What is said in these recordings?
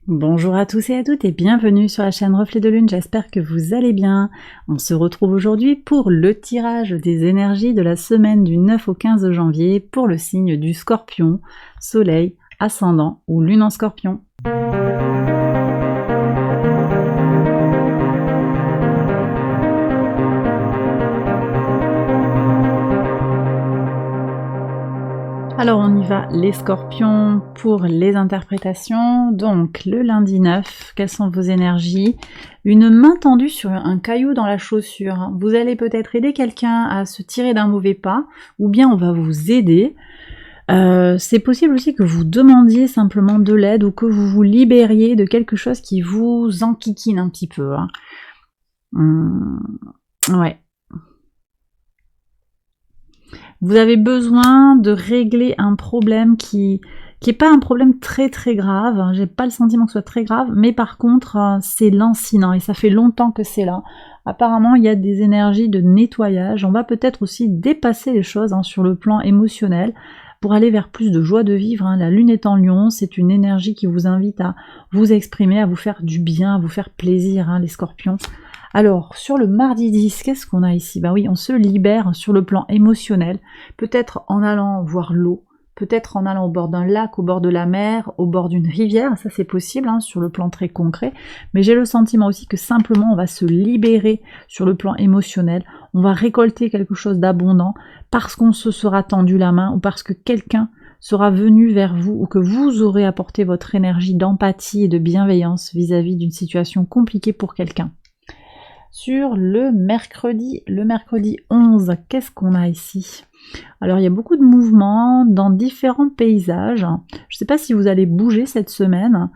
Bonjour à tous et à toutes et bienvenue sur la chaîne Reflet de Lune, j'espère que vous allez bien. On se retrouve aujourd'hui pour le tirage des énergies de la semaine du 9 au 15 janvier pour le signe du Scorpion, Soleil, Ascendant ou Lune en Scorpion. Alors on y va les scorpions pour les interprétations. Donc le lundi 9, quelles sont vos énergies? Une main tendue sur un caillou dans la chaussure. Vous allez peut-être aider quelqu'un à se tirer d'un mauvais pas, ou bien on va vous aider. C'est possible aussi que vous demandiez simplement de l'aide ou que vous vous libériez de quelque chose qui vous enquiquine un petit peu. Ouais. Vous avez besoin de régler un problème qui est pas un problème très grave, j'ai pas le sentiment que ce soit très grave, mais par contre c'est lancinant et ça fait longtemps que c'est là. Apparemment il y a des énergies de nettoyage, on va peut-être aussi dépasser les choses sur le plan émotionnel pour aller vers plus de joie de vivre. La lune est en lion, c'est une énergie qui vous invite à vous exprimer, à vous faire du bien, à vous faire plaisir, les scorpions. Alors, sur le mardi 10, qu'est-ce qu'on a ici? Ben oui, on se libère sur le plan émotionnel, peut-être en allant voir l'eau, peut-être en allant au bord d'un lac, au bord de la mer, au bord d'une rivière, ça c'est possible sur le plan très concret, mais j'ai le sentiment aussi que simplement on va se libérer sur le plan émotionnel, on va récolter quelque chose d'abondant parce qu'on se sera tendu la main ou parce que quelqu'un sera venu vers vous ou que vous aurez apporté votre énergie d'empathie et de bienveillance vis-à-vis d'une situation compliquée pour quelqu'un. Sur le mercredi 11, qu'est-ce qu'on a ici? Alors il y a beaucoup de mouvements dans différents paysages. Je ne sais pas si vous allez bouger cette semaine.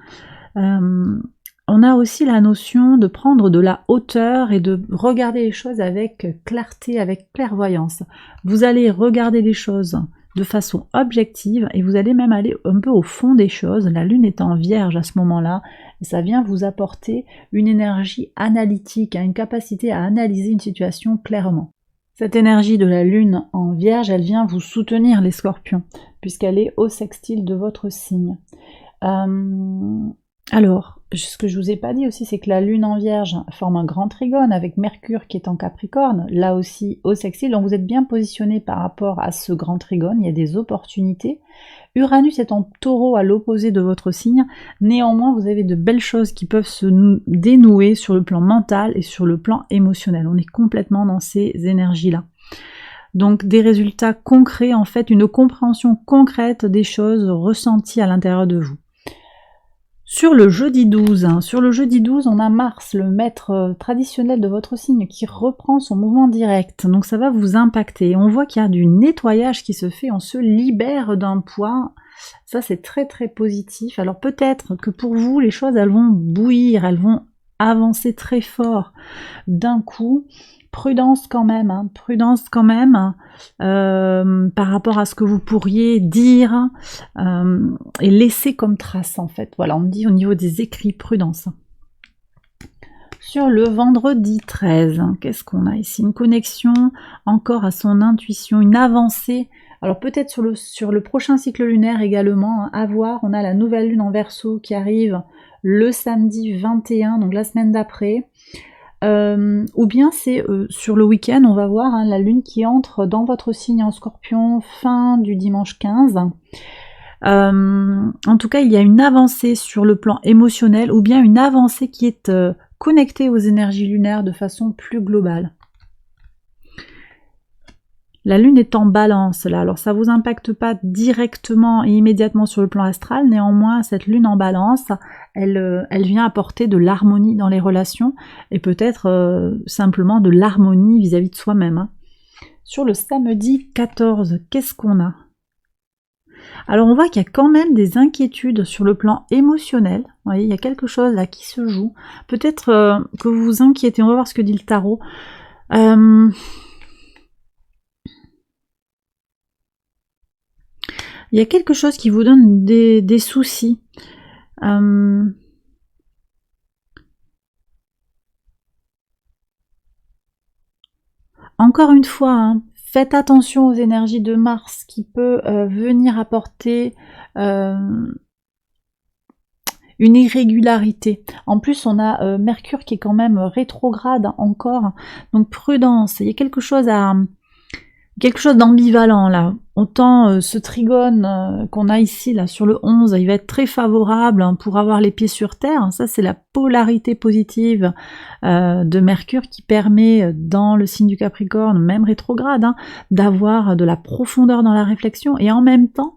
On a aussi la notion de prendre de la hauteur et de regarder les choses avec clarté, avec clairvoyance. Vous allez regarder les choses de façon objective et vous allez même aller un peu au fond des choses. La lune est en vierge à ce moment-là et ça vient vous apporter une énergie analytique, une capacité à analyser une situation clairement. Cette énergie de la lune en vierge, elle vient vous soutenir les scorpions puisqu'elle est au sextile de votre signe. Alors, ce que je vous ai pas dit aussi, c'est que la lune en vierge forme un grand trigone avec Mercure qui est en Capricorne, là aussi au sextile, donc vous êtes bien positionné par rapport à ce grand trigone, il y a des opportunités. Uranus est en taureau à l'opposé de votre signe, néanmoins vous avez de belles choses qui peuvent se dénouer sur le plan mental et sur le plan émotionnel, on est complètement dans ces énergies-là. Donc des résultats concrets, en fait une compréhension concrète des choses ressenties à l'intérieur de vous. Sur le jeudi 12, on a Mars, le maître traditionnel de votre signe, qui reprend son mouvement direct. Donc ça va vous impacter. On voit qu'il y a du nettoyage qui se fait, on se libère d'un poids. Ça c'est très positif. Alors peut-être que pour vous, les choses elles vont bouillir, elles vont avancer très fort d'un coup. Prudence quand même, par rapport à ce que vous pourriez dire et laisser comme trace en fait. Voilà, on dit au niveau des écrits, prudence. Sur le vendredi 13, qu'est-ce qu'on a ici? Une connexion encore à son intuition, une avancée. Alors peut-être sur le prochain cycle lunaire également, à voir, on a la nouvelle lune en Verseau qui arrive le samedi 21, donc la semaine d'après. Ou bien c'est sur le week-end, on va voir la lune qui entre dans votre signe en Scorpion fin du dimanche 15. En tout cas, il y a une avancée sur le plan émotionnel ou bien une avancée qui est connectée aux énergies lunaires de façon plus globale. La lune est en balance là, alors ça vous impacte pas directement et immédiatement sur le plan astral, néanmoins cette lune en balance, elle vient apporter de l'harmonie dans les relations et peut-être simplement de l'harmonie vis-à-vis de soi-même. Sur le samedi 14, qu'est-ce qu'on a? Alors on voit qu'il y a quand même des inquiétudes sur le plan émotionnel, vous voyez, il y a quelque chose là qui se joue, peut-être que vous vous inquiétez, on va voir ce que dit le tarot. Il y a quelque chose qui vous donne des soucis. Encore une fois, faites attention aux énergies de Mars qui peut venir apporter une irrégularité. En plus, on a Mercure qui est quand même rétrograde encore, donc prudence. Il y a quelque chose d'ambivalent là. Autant ce trigone qu'on a ici là sur le 11, il va être très favorable pour avoir les pieds sur terre. Ça c'est la polarité positive de Mercure qui permet dans le signe du Capricorne, même rétrograde, d'avoir de la profondeur dans la réflexion, et en même temps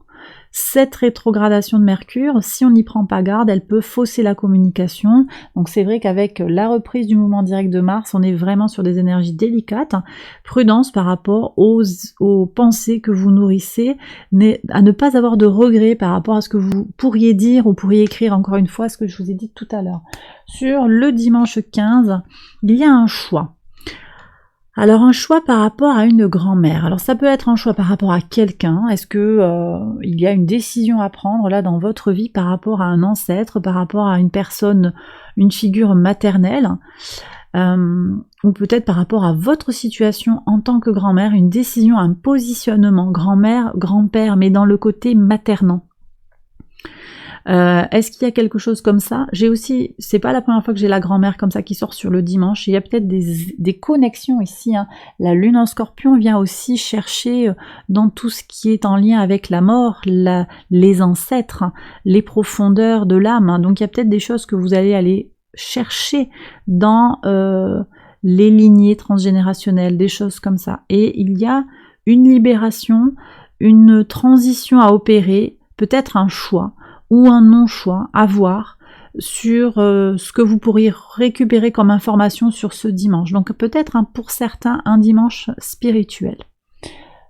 cette rétrogradation de Mercure, si on n'y prend pas garde, elle peut fausser la communication. Donc c'est vrai qu'avec la reprise du mouvement direct de Mars, on est vraiment sur des énergies délicates. Prudence par rapport aux pensées que vous nourrissez, à ne pas avoir de regrets par rapport à ce que vous pourriez dire ou pourriez écrire, encore une fois, ce que je vous ai dit tout à l'heure. Sur le dimanche 15, il y a un choix. Alors un choix par rapport à une grand-mère. Alors ça peut être un choix par rapport à quelqu'un. Est-ce que il y a une décision à prendre là dans votre vie par rapport à un ancêtre, par rapport à une personne, une figure maternelle, ou peut-être par rapport à votre situation en tant que grand-mère, une décision, un positionnement, grand-mère, grand-père, mais dans le côté maternant. Est-ce qu'il y a quelque chose comme ça? J'ai aussi, c'est pas la première fois que j'ai la grand-mère comme ça qui sort sur le dimanche, il y a peut-être des connexions ici, La lune en Scorpion vient aussi chercher dans tout ce qui est en lien avec la mort, les ancêtres, les profondeurs de l'âme, donc il y a peut-être des choses que vous allez aller chercher dans les lignées transgénérationnelles, des choses comme ça, et il y a une libération, une transition à opérer, peut-être un choix ou un non-choix à voir sur ce que vous pourriez récupérer comme information sur ce dimanche. Donc peut-être pour certains un dimanche spirituel.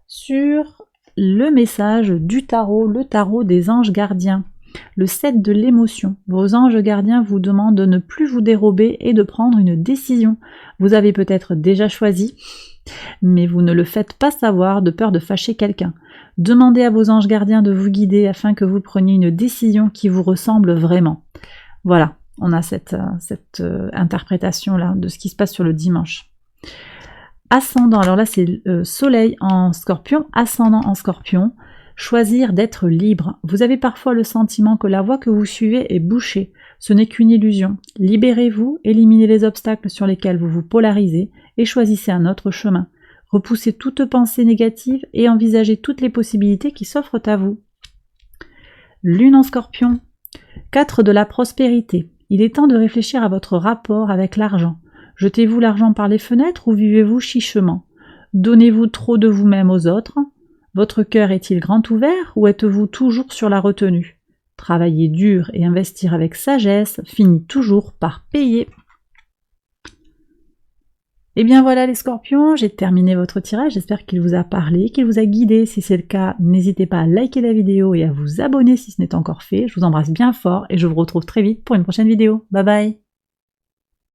Sur le message du tarot, le tarot des anges gardiens, le 7 de l'émotion. Vos anges gardiens vous demandent de ne plus vous dérober et de prendre une décision. Vous avez peut-être déjà choisi, mais vous ne le faites pas savoir de peur de fâcher quelqu'un. Demandez à vos anges gardiens de vous guider afin que vous preniez une décision qui vous ressemble vraiment. Voilà, on a cette interprétation-là de ce qui se passe sur le dimanche. Ascendant, alors là c'est Soleil en Scorpion, ascendant en Scorpion, choisir d'être libre. Vous avez parfois le sentiment que la voie que vous suivez est bouchée. Ce n'est qu'une illusion. Libérez-vous, éliminez les obstacles sur lesquels vous vous polarisez et choisissez un autre chemin. Repoussez toute pensée négative et envisagez toutes les possibilités qui s'offrent à vous. Lune en Scorpion, 4 de la prospérité. Il est temps de réfléchir à votre rapport avec l'argent. Jetez-vous l'argent par les fenêtres ou vivez-vous chichement? Donnez-vous trop de vous-même aux autres? Votre cœur est-il grand ouvert ou êtes-vous toujours sur la retenue? Travailler dur et investir avec sagesse finit toujours par payer. Et bien voilà les Scorpions, j'ai terminé votre tirage, j'espère qu'il vous a parlé, qu'il vous a guidé. Si c'est le cas, n'hésitez pas à liker la vidéo et à vous abonner si ce n'est encore fait. Je vous embrasse bien fort et je vous retrouve très vite pour une prochaine vidéo. Bye bye.